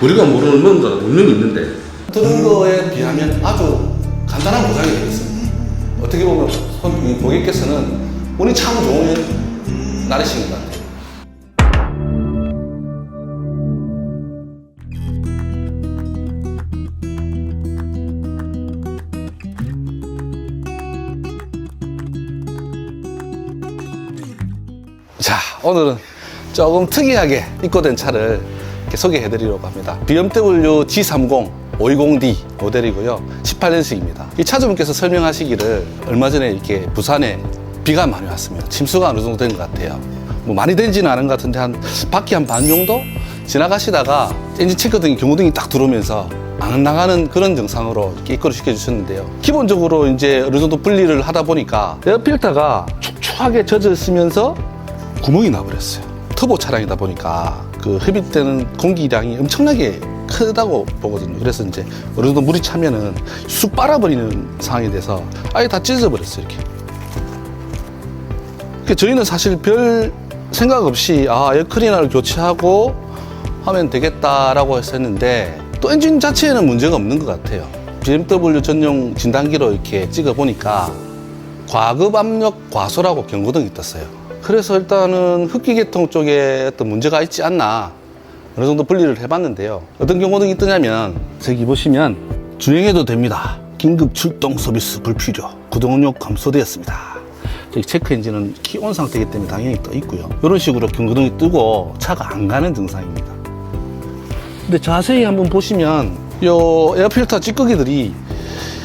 우리가 모르는 뭔가가 분명히 있는데 들은 거에 비하면 아주 간단한 보상이 되겠습니다. 어떻게 보면 고객께서는 운이 참 좋은 날이신 것 같아요. 자, 오늘은 조금 특이하게 입고된 차를 이렇게 소개해드리려고 합니다. BMW G30 520D 모델이고요. 18년식입니다. 이 차주분께서 설명하시기를 얼마 전에 이렇게 부산에 비가 많이 왔습니다. 침수가 어느 정도 된 것 같아요. 뭐 많이 된지는 않은 것 같은데 한 바퀴 한 반 정도 지나가시다가 엔진 체크등이 경고등이 딱 들어오면서 안 나가는 그런 증상으로 이렇게 입고를 시켜주셨는데요. 기본적으로 이제 어느 정도 분리를 하다 보니까 에어필터가 축축하게 젖어 있으면서 구멍이 나버렸어요. 터보 차량이다 보니까 그 흡입되는 공기량이 엄청나게 크다고 보거든요. 그래서 이제 어느 정도 물이 차면은 쑥 빨아버리는 상황이 돼서 아예 다 찢어버렸어요, 이렇게. 그러니까 저희는 사실 별 생각 없이 에어클리너를 교체하고 하면 되겠다라고 했었는데 또 엔진 자체에는 문제가 없는 것 같아요. BMW 전용 진단기로 이렇게 찍어보니까 과급 압력 과소라고 경고등이 떴어요. 그래서 일단은 흡기계통 쪽에 어떤 문제가 있지 않나 어느 정도 분리를 해봤는데요. 어떤 경고등이 뜨냐면 저기 보시면 주행해도 됩니다. 긴급 출동 서비스 불필요. 구동력 감소되었습니다. 저기 체크 엔진은 키온 상태이기 때문에 당연히 떠 있고요. 이런 식으로 경고등이 뜨고 차가 안 가는 증상입니다. 근데 자세히 한번 보시면 요 에어필터 찌꺼기들이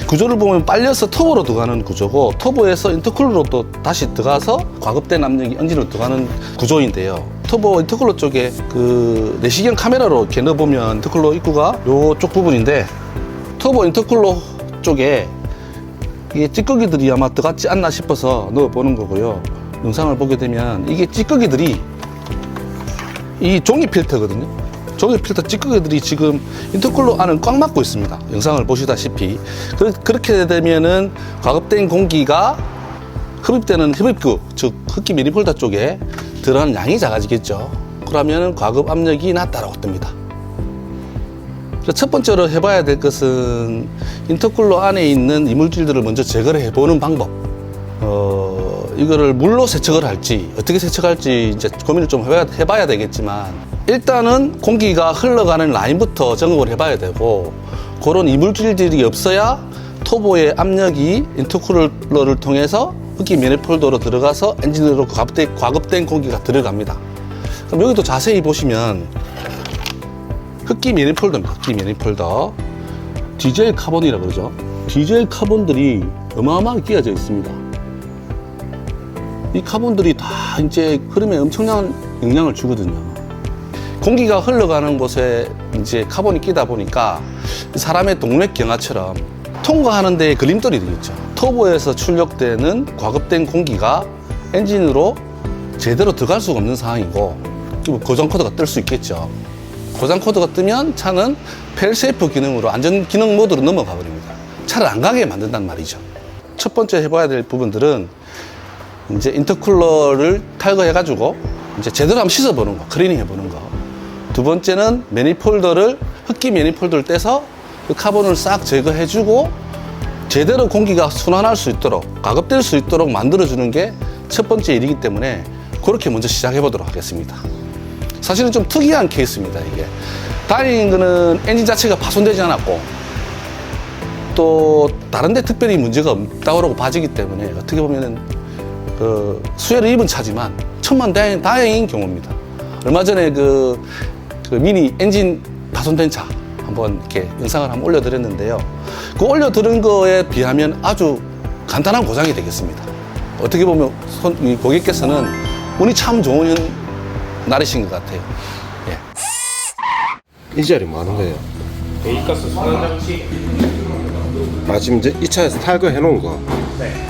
구조를 보면 빨려서 터보로 들어가는 구조고 터보에서 인터쿨러로 또 다시 들어가서 과급된 압력이 엔진으로 들어가는 구조인데요. 터보 인터쿨러 쪽에 그 내시경 카메라로 이렇게 넣어보면 인터쿨러 입구가 요쪽 부분인데 터보 인터쿨러 쪽에 이게 찌꺼기들이 아마 들어갔지 않나 싶어서 넣어보는 거고요. 영상을 보게 되면 이게 찌꺼기들이 이 종이 필터거든요. 종이 필터 찌꺼기들이 지금 인터쿨러 안을 꽉 막고 있습니다. 영상을 보시다시피 그렇게 되면은 과급된 공기가 흡입되는 흡입구, 즉 흡기 매니폴더 쪽에 들어가는 양이 작아지겠죠. 그러면 과급 압력이 낮다라고 뜹니다. 그래서 첫 번째로 해봐야 될 것은 인터쿨러 안에 있는 이물질들을 먼저 제거를 해보는 방법. 이거를 물로 세척을 할지 어떻게 세척할지 이제 고민을 좀 해봐야 되겠지만 일단은 공기가 흘러가는 라인부터 점검을 해봐야 되고 그런 이물질들이 없어야 터보의 압력이 인터쿨러를 통해서 흡기 매니폴더로 들어가서 엔진으로 과급된 공기가 들어갑니다. 그럼 여기도 자세히 보시면 흡기 매니폴더입니다. 흡기 매니폴더 디젤 카본이라고 그러죠. 디젤 카본들이 어마어마하게 끼어져 있습니다. 이 카본들이 다 이제 흐름에 엄청난 영향을 주거든요. 공기가 흘러가는 곳에 이제 카본이 끼다 보니까 사람의 동맥 경화처럼 통과하는 데에 걸림돌이 되겠죠. 터보에서 출력되는 과급된 공기가 엔진으로 제대로 들어갈 수가 없는 상황이고 고장 코드가 뜰 수 있겠죠. 고장 코드가 뜨면 차는 펠세이프 기능으로 안전 기능 모드로 넘어가 버립니다. 차를 안 가게 만든단 말이죠. 첫 번째 해봐야 될 부분들은 이제 인터쿨러를 탈거해가지고 이제 제대로 한번 씻어보는 거, 클리닝 해보는 거. 두 번째는 매니폴더를, 흡기 매니폴더를 떼서 그 카본을 싹 제거해주고 제대로 공기가 순환할 수 있도록, 가급될 수 있도록 만들어주는 게 첫 번째 일이기 때문에 그렇게 먼저 시작해보도록 하겠습니다. 사실은 좀 특이한 케이스입니다, 이게. 다행인 거는 엔진 자체가 파손되지 않았고 또 다른 데 특별히 문제가 없다고 봐지기 때문에 어떻게 보면은 그 수혜를 입은 차지만 천만다행인 경우입니다. 얼마 전에 그 미니 엔진 파손된 차 한번 이렇게 영상을 한번 올려드렸는데요. 그 올려드린 거에 비하면 아주 간단한 고장이 되겠습니다. 어떻게 보면 고객께서는 운이 참 좋은 날이신 것 같아요. 예. 이 자리 뭐 하는 거예요? A가스 순환 장치. 지금 이제 이 차에서 탈거해 놓은 거. 네.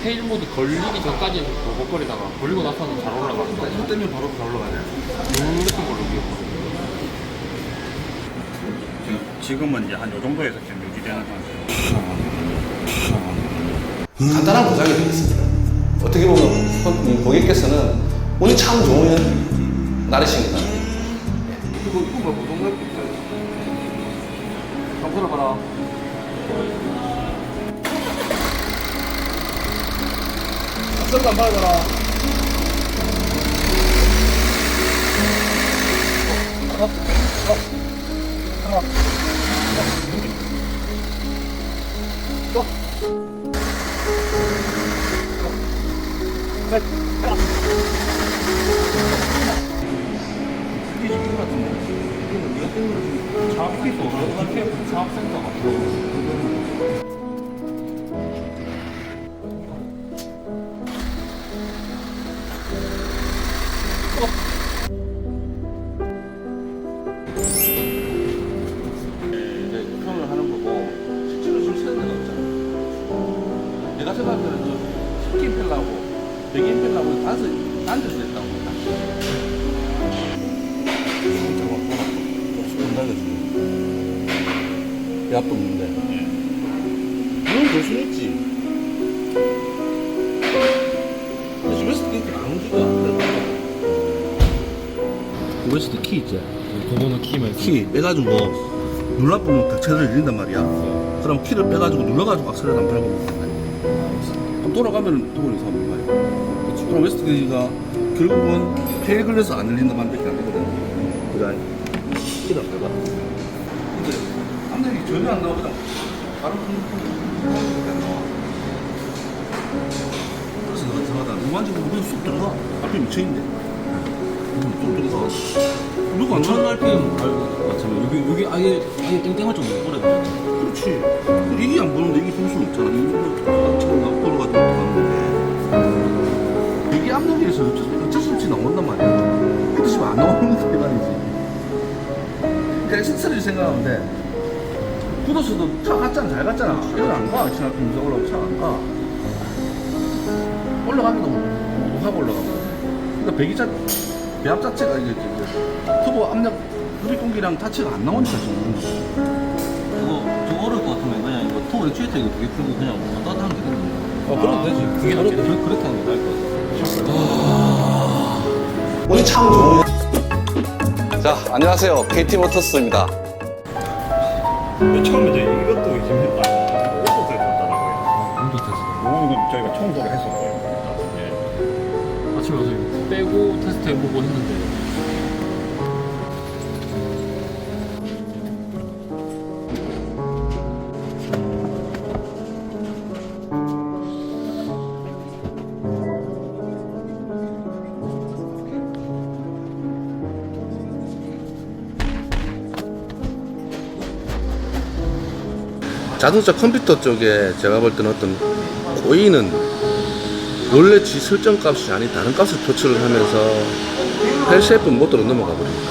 테일 모드 걸리기 전까지는 버벅거리다가 걸리고 나서는 잘 올라가는데 이거 때문에 바로 잘 올라가네. 같은 걸로 기억하거든요. 지금은 이제 한 요 정도에서 지금 유지되는 상태. 간단한 보장이 되겠습니다. 어떻게 보면 고객께서는 운이 참 좋은 날이십니다. 이거 뭐 보통 갈 때. 한번 들어봐라. 앞선도 받아라. 자업기도 GPS 자업센터가 평을 하는 거고 실제로 줄 세는 데가 없잖아. 내가 생각하는 10개 펠라고 100개 펠라고 단절이 됐다고 배합도 없는데 물론 될 수는 있지. 근데 집에서 그렇게 안 움직여. OS도 키 있지? 그거는 키만 키 빼가지고 눌러보면 닥쳐를 열린단 말이야. 그럼 키를 빼가지고 눌러가지고 악셀을 안 밟으면 된다. 그럼 돌아가면 도구를 이상한 거야. 그럼 웨스트게이지가 결국은 테일 걸려서 안 열린다 반밖에 안 되거든. 그래. 키를 안 빼봐. 근데 암들이 전혀 안 나오거든. 바로 안 나와. 그래서 내가 들어가다 누구 만지고 그냥 쑥 들어가. 앞에 미쳐있는데. 좀 들어가. 누구 안 천 쳐? RPM 말고 맞잖아. 여기 아예 땡땡할 정도로 오래 걸려. 그렇지. 이게 안 보는데 이게 볼 수는 없잖아. 이거 처음 걸어가지고 나왔는데 이게 앞쪽에서 어쩔 수 없이 나온단 말이야. 그 뜻이 안 나오는 게 말이지. 그러니까 엑스트를 생각하면 돼. 굳어서도 차 갔잖아. 잘 갔잖아. 여기 안 가. 지금 앞에 올라오고 차 안 가. 올라가면 너무 하고 올라가고. 그러니까 배합 자체가 이게 터보 압력 흡입 공기랑 자체가 안 나오니까 지금. 저 어려울 것 같으면 그냥 이거 토 액추에이터 이거 두개 풀고 그냥 왔다 갔다 하면 되거든요. 그래도 되지. 그게 낫지. 그렇게 하는 게 나을 것 같아요. 운이 참 좋은. 자, 안녕하세요. KT모터스입니다. 처음에 이제 이것도 지금 했다. 이것도 했다라고요. 운도 테스트. 이건 저희가 청소를 했었고요. 아침에 와서 이거 빼고 테스트 해보고 했는데 자동차 컴퓨터 쪽에 제가 볼 때는 어떤 고의는 원래 지 설정 값이 아닌 다른 값을 표출을 하면서 펠쉐이프 모드로 넘어가 버립니다.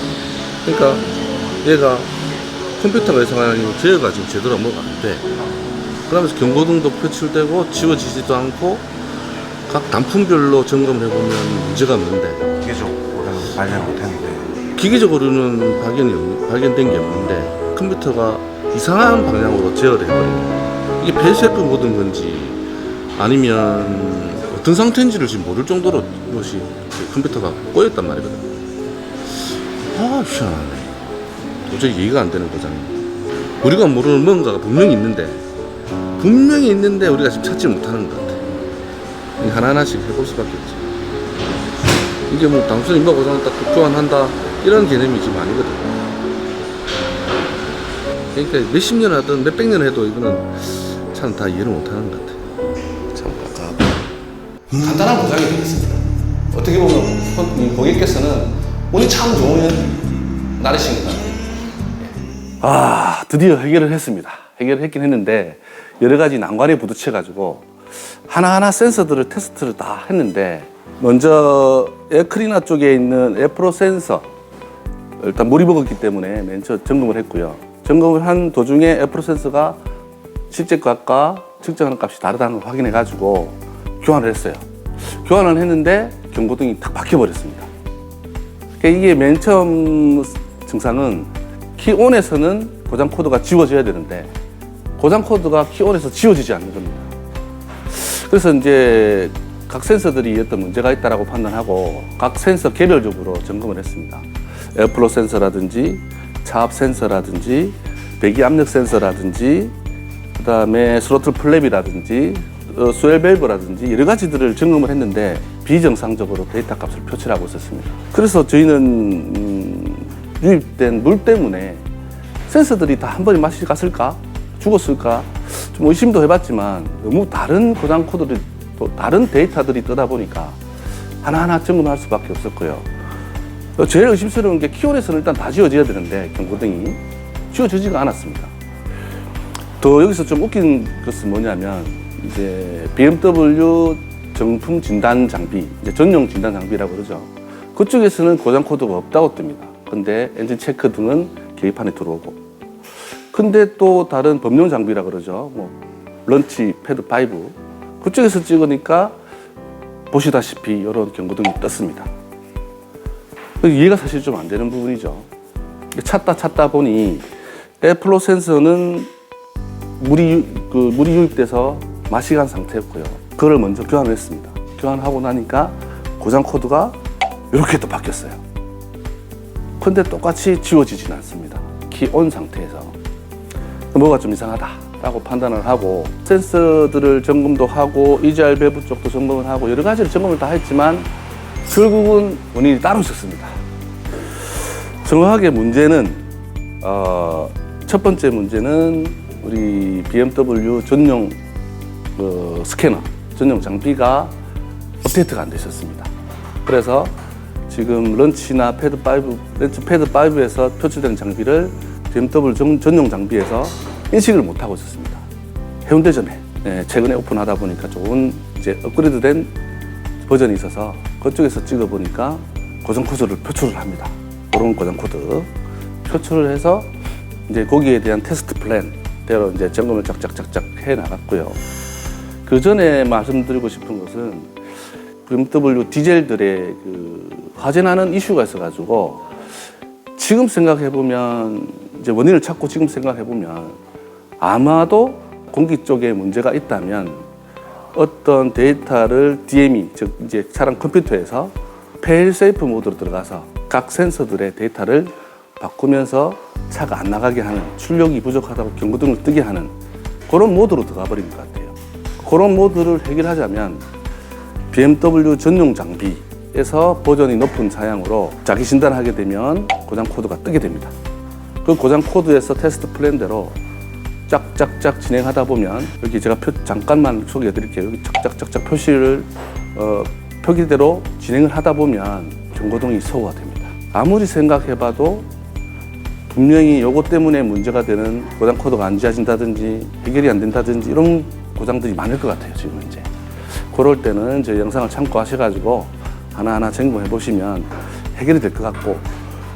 그러니까 얘가 컴퓨터가 예상하는 제어가 지금 제대로 뭐가 안 돼. 그러면서 경고등도 표출되고 지워지지도 않고 각 단품별로 점검을 해보면 문제가 없는데 기계적으로는 발견 못했는데. 기계적으로는 발견된 게 없는데 컴퓨터가 이상한 방향으로 제어를 해버려요. 이게 벨쉐이프 모든 건지 아니면 어떤 상태인지를 지금 모를 정도로 이것이 컴퓨터가 꼬였단 말이거든. 아, 희한하네. 도저히 이해가 안 되는 거잖아. 우리가 모르는 뭔가가 분명히 있는데 우리가 지금 찾지 못하는 것 같아. 하나하나씩 해볼 수밖에 없지. 이게 뭐 단순히 뭐가 딱 교환한다 이런 개념이 지금 아니거든. 그러니까 몇십 년 하든 몇백 년 해도 이거는 참 다 이해를 못하는 것 같아. 참 아까 간단한 보장이 되겠습니다. 어떻게 보면 고객께서는 운이 참 좋은 날이신 것 같아요. 아, 드디어 해결을 했습니다. 해결을 했긴 했는데 여러 가지 난관에 부딪혀가지고 하나하나 센서들을 테스트를 다 했는데 먼저 에어클리너 쪽에 있는 에어프로 센서 일단 물이 먹었기 때문에 맨 처음 점검을 했고요. 점검을 한 도중에 에어프로 센서가 실제 값과 측정하는 값이 다르다는 걸 확인해 가지고 교환을 했어요. 교환을 했는데 경고등이 탁 바뀌어버렸습니다. 그러니까 이게 맨 처음 증상은 키온에서는 고장 코드가 지워져야 되는데 고장 코드가 키온에서 지워지지 않는 겁니다. 그래서 이제 각 센서들이 어떤 문제가 있다고 판단하고 각 센서 개별적으로 점검을 했습니다. 에어플로 센서라든지 차압 센서라든지 배기 압력 센서라든지 그다음에 스로틀 플랩이라든지 수엘 밸브라든지 여러 가지들을 점검을 했는데 비정상적으로 데이터 값을 표출하고 있었습니다. 그래서 저희는 유입된 물 때문에 센서들이 다 한 번에 맛이 갔을까? 죽었을까? 좀 의심도 해봤지만 너무 다른 고장 코드들이 또 다른 데이터들이 뜨다 보니까 하나하나 점검할 수밖에 없었고요. 제일 의심스러운 게 키온에서는 일단 다 지워져야 되는데 경고등이 지워지지가 않았습니다. 또 여기서 좀 웃긴 것은 뭐냐면 이제 BMW 정품 진단 장비, 이제 전용 진단 장비라고 그러죠. 그쪽에서는 고장 코드가 없다고 뜹니다. 근데 엔진 체크 등은 계기판에 들어오고. 근데 또 다른 범용 장비라 그러죠. 뭐 런치 패드 5 그쪽에서 찍으니까 보시다시피 이런 경고등이 떴습니다. 이해가 사실 좀 안 되는 부분이죠. 찾다 보니 에어플로 센서는 물이 유입돼서 맛이 간 상태였고요. 그걸 먼저 교환을 했습니다. 교환하고 나니까 고장 코드가 이렇게 또 바뀌었어요. 근데 똑같이 지워지지는 않습니다. 키 온 상태에서. 뭐가 좀 이상하다라고 판단을 하고 센서들을 점검도 하고 EGR 밸브 쪽도 점검을 하고 여러 가지를 점검을 다 했지만 결국은 원인이 따로 있었습니다. 정확하게 문제는 첫 번째 문제는 우리 BMW 전용 스캐너 전용 장비가 업데이트가 안 돼 있었습니다. 그래서 지금 런치나 패드 5, 런치 패드 5에서 표출되는 장비를 BMW 전용 장비에서 인식을 못 하고 있었습니다. 해운대점에 최근에 오픈하다 보니까 좋은 이제 업그레이드된 버전이 있어서 그쪽에서 찍어 보니까 고장 코드를 표출을 합니다. 그런 고장 코드 표출을 해서 이제 거기에 대한 테스트 플랜대로 이제 점검을 쫙쫙쫙쫙 해 나갔고요. 그 전에 말씀드리고 싶은 것은 BMW 디젤들의 그 화재나는 이슈가 있어가지고 지금 생각해 보면 이제 원인을 찾고 지금 생각해 보면 아마도 공기 쪽에 문제가 있다면 어떤 데이터를 DME 즉 이제 차량 컴퓨터에서 페일 세이프 모드로 들어가서 각 센서들의 데이터를 바꾸면서 차가 안 나가게 하는 출력이 부족하다고 경고등을 뜨게 하는 그런 모드로 들어가 버린 것 같아요. 그런 모드를 해결하자면 BMW 전용 장비에서 버전이 높은 사양으로 자기 진단을 하게 되면 고장 코드가 뜨게 됩니다. 그 고장 코드에서 테스트 플랜대로 쫙쫙쫙 진행하다 보면 여기 제가 잠깐만 소개해 드릴게요. 여기 쫙쫙쫙쫙 표시를 표기대로 진행을 하다 보면 경고등이 서구화됩니다. 아무리 생각해봐도 분명히 요거 때문에 문제가 되는 고장 코드가 안 지워진다든지 해결이 안 된다든지 이런 고장들이 많을 것 같아요. 지금 현재. 그럴 때는 저희 영상을 참고하셔가지고 하나하나 점검해 보시면 해결이 될 것 같고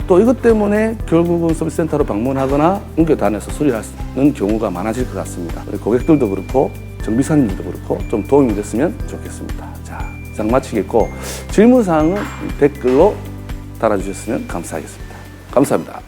또 이것 때문에 결국은 서비스 센터로 방문하거나 옮겨 다녀서 수리하는 경우가 많아질 것 같습니다. 고객들도 그렇고 정비사님들도 그렇고 좀 도움이 됐으면 좋겠습니다. 자, 이상 마치겠고 질문사항은 댓글로 달아주셨으면 감사하겠습니다. 감사합니다.